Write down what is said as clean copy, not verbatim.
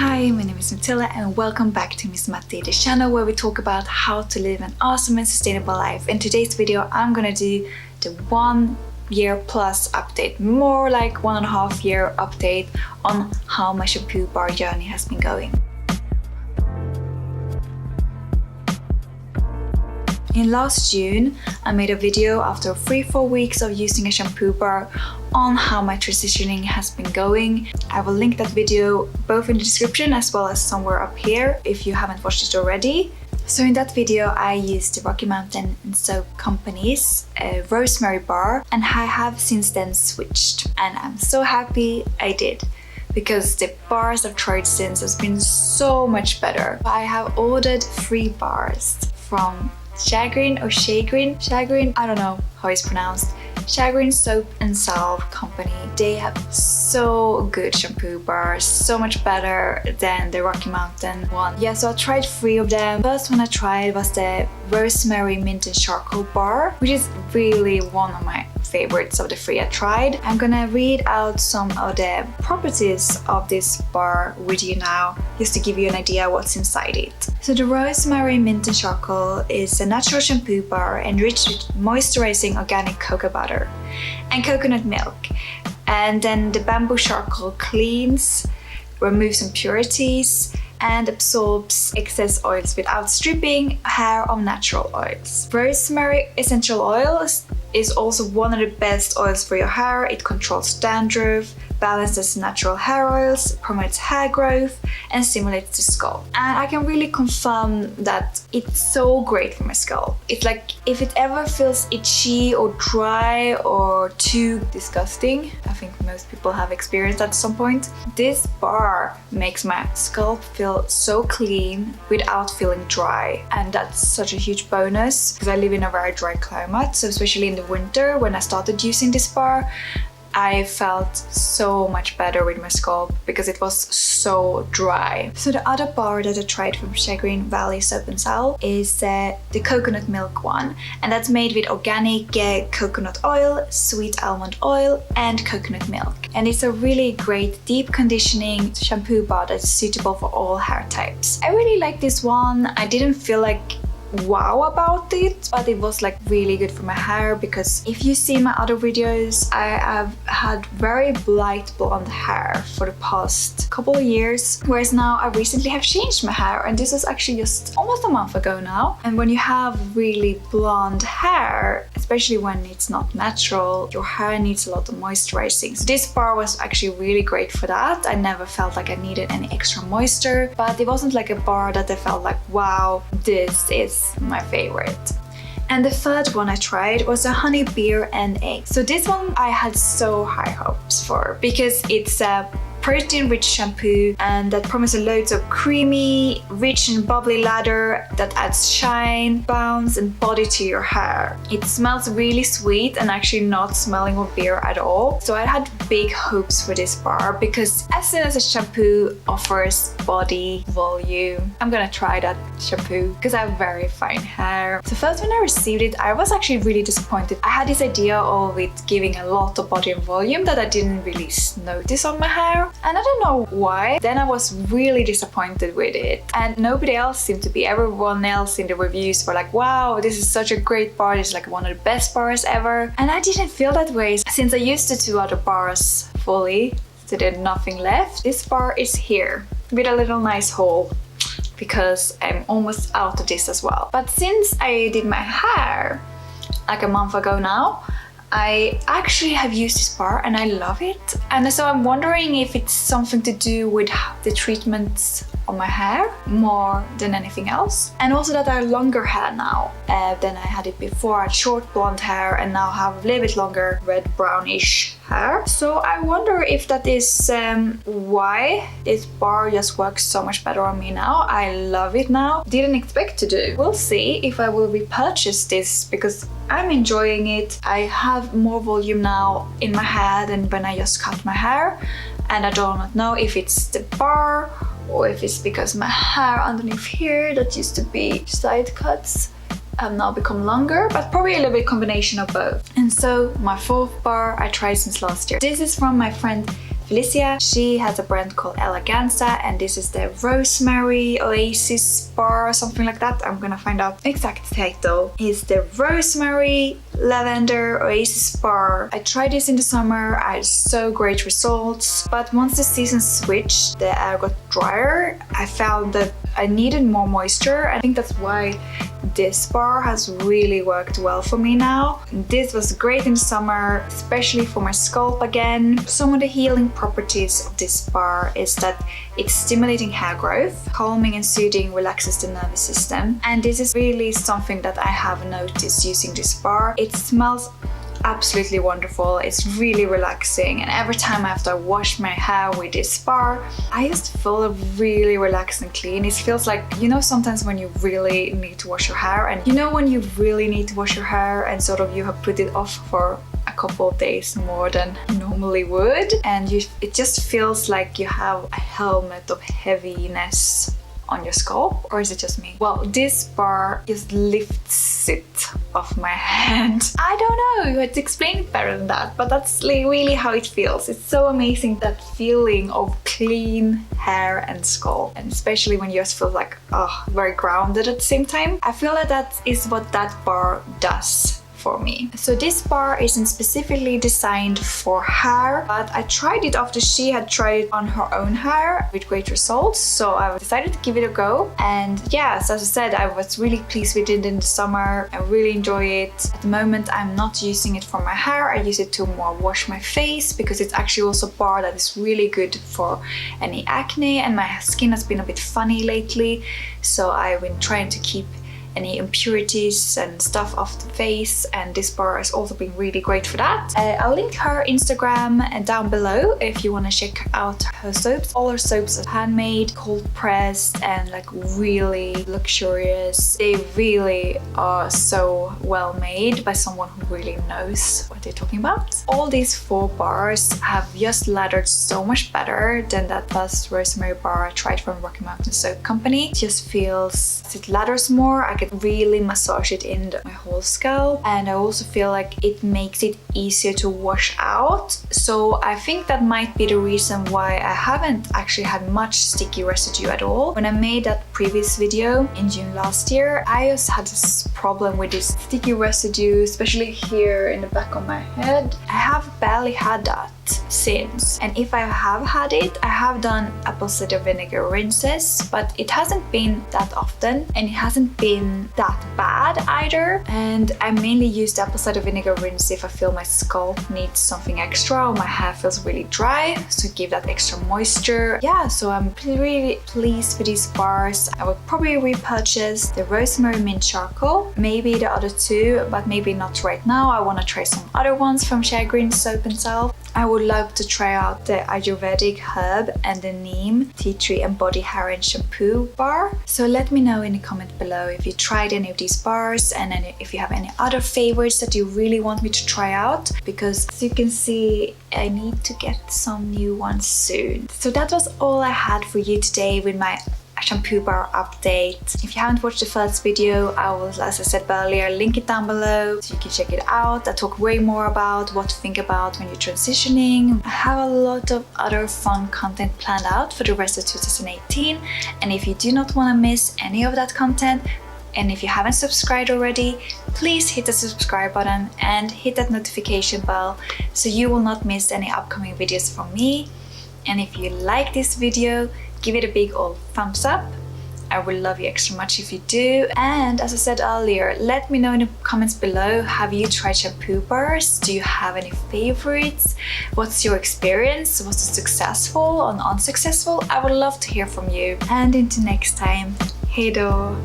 Hi, my name is Matilda and welcome back to Miss Matti, the channel where we talk about how to live an awesome and sustainable life. In today's video, I'm gonna do the 1 year plus update, more like 1.5 year update on how my shampoo bar journey has been going. In last June, I made a video after 3-4 weeks of using a shampoo bar on how my transitioning has been going. I will link that video both in the description as well as somewhere up here if you haven't watched it already. So in that video, I used the Rocky Mountain and Soap Company's Rosemary bar, and I have since then switched, and I'm so happy I did, because the bars I've tried since has been so much better. I have ordered 3 bars from Chagrin or Chagrin, I don't know how it's pronounced. Chagrin Soap and Salve Company. They have so good shampoo bars, so much better than the Rocky Mountain one. Yeah, so I tried 3 of them. First one I tried was the Rosemary Mint and Charcoal bar, which is really one of my favorites of the 3 I tried. I'm gonna read out some of the properties of this bar with you now, just to give you an idea what's inside it. So the Rosemary Mint and Charcoal is a natural shampoo bar enriched with moisturizing organic cocoa butter and coconut milk. And then the bamboo charcoal cleans, removes impurities, and absorbs excess oils without stripping hair of natural oils. Rosemary essential oil is also one of the best oils for your hair. It controls dandruff, balances natural hair oils, promotes hair growth, and stimulates the scalp. And I can really confirm that it's so great for my scalp. It's like if it ever feels itchy or dry or too disgusting, I think most people have experienced that at some point, this bar makes my scalp feel so clean without feeling dry. And that's such a huge bonus because I live in a very dry climate, so especially in the winter when I started using this bar, I felt so much better with my scalp because it was so dry. So the other bar that I tried from Chagrin Valley Soap and Salve is the coconut milk one, and that's made with organic coconut oil, sweet almond oil, and coconut milk. And it's a really great deep conditioning shampoo bar that's suitable for all hair types. I really like this one. I didn't feel like wow about it, but it was like really good for my hair, because if you see my other videos, I have had very light blonde hair for the past couple of years, whereas now I recently have changed my hair, and this was actually just almost a month ago now. And when you have really blonde hair, especially when it's not natural, your hair needs a lot of moisturizing. So this bar was actually really great for that. I never felt like I needed any extra moisture, but it wasn't like a bar that I felt like, wow, this is my favorite. And the third one I tried was a honey beer and egg. So this one I had so high hopes for, because it's a protein-rich shampoo and that promises loads of creamy, rich and bubbly lather that adds shine, bounce and body to your hair. It smells really sweet and actually not smelling of beer at all. So I had big hopes for this bar, because as soon as a shampoo offers body volume, I'm gonna try that shampoo because I have very fine hair. So first when I received it, I was actually really disappointed. I had this idea of it giving a lot of body and volume that I didn't really notice on my hair. And I don't know why. Then I was really disappointed with it. And nobody else seemed to be. Everyone else in the reviews were like, wow, this is such a great bar. It's like one of the best bars ever. And I didn't feel that way. Since I used the 2 other bars fully, so there's nothing left, this bar is here with a little nice hole, because I'm almost out of this as well. But since I did my hair like a month ago now, I actually have used this bar and I love it. And so I'm wondering if it's something to do with the treatments on my hair more than anything else. And also that I have longer hair now than I had it before. I had short blonde hair and now have a little bit longer red brownish hair. So I wonder if that is why this bar just works so much better on me now. I love it now. Didn't expect to do. We'll see if I will repurchase this, because I'm enjoying it. I have more volume now in my hair than when I just cut my hair, and I do not know if it's the bar or if it's because my hair underneath here that used to be side cuts have now become longer, but probably a little bit combination of both. And so my 4th bar I tried since last year. This is from my friend Felicia. She has a brand called Ganza, and this is the Rosemary Oasis bar or something like that. I'm gonna find out exact title. It's the Rosemary Lavender Oasis bar. I tried this in the summer. I had so great results, but once the season switched, the air got drier. I found that I needed more moisture. I think that's why this bar has really worked well for me now. This was great in the summer, especially for my scalp again. Some of the healing properties of this bar is that it's stimulating hair growth, calming and soothing, relaxes the nervous system. And this is really something that I have noticed using this bar. It smells absolutely wonderful. It's really relaxing, and every time after I wash my hair with this bar, I just feel really relaxed and clean. It feels like, you know, sometimes when you really need to wash your hair, and you know when you really need to wash your hair and sort of you have put it off for a couple of days more than you normally would, and it just feels like you have a helmet of heaviness on your scalp. Or is it just me? Well, this bar just lifts it off my hand. I don't know how to explain it better than that, but that's really how it feels. It's so amazing, that feeling of clean hair and scalp, and especially when you just feel like very grounded at the same time. I feel like that is what that bar does for me. So this bar isn't specifically designed for hair, but I tried it after she had tried it on her own hair with great results, so I decided to give it a go. And yes, as I said, I was really pleased with it in the summer. I really enjoy it. At the moment I'm not using it for my hair, I use it to more wash my face, because it's actually also a bar that is really good for any acne, and my skin has been a bit funny lately, so I've been trying to keep any impurities and stuff off the face, and this bar has also been really great for that. I'll link her Instagram down below if you want to check out her soaps. All her soaps are handmade, cold pressed, and like really luxurious. They really are so well made by someone who really knows what they're talking about. All these 4 bars have just lathered so much better than that first Rosemary bar I tried from Rocky Mountain Soap Company. It just feels, it lathers more. I can really massage it in my whole scalp, and I also feel like it makes it easier to wash out. So I think that might be the reason why I haven't actually had much sticky residue at all. When I made that previous video in June last year, I just had this problem with this sticky residue, especially here in the back of my head. I have barely had that since, and if I have had it, I have done apple cider vinegar rinses, but it hasn't been that often, and it hasn't been that bad either. And I mainly use the apple cider vinegar rinse if I feel my scalp needs something extra or my hair feels really dry, so give that extra moisture. Yeah, so I'm really pleased with these bars. I would probably repurchase the Rosemary Mint charcoal, maybe the other 2, but maybe not right now. I want to try some other ones from Chagrin soap and Salve. I would love to try out the Ayurvedic herb and the neem tea tree and body hair and shampoo bar. So let me know in the comment below if you tried any of these bars, and then if you have any other favorites that you really want me to try out, because as you can see, I need to get some new ones soon. So that was all I had for you today with my shampoo bar update. If you haven't watched the first video, I will, as I said earlier, link it down below so you can check it out. I talk way more about what to think about when you're transitioning. I have a lot of other fun content planned out for the rest of 2018, and if you do not want to miss any of that content, and if you haven't subscribed already, please hit the subscribe button and hit that notification bell so you will not miss any upcoming videos from me. And if you like this video, give it a big old thumbs up. I would love you extra much if you do. And as I said earlier, let me know in the comments below, have you tried shampoo bars? Do you have any favorites? What's your experience? Was it successful or unsuccessful? I would love to hear from you. And until next time, hej då!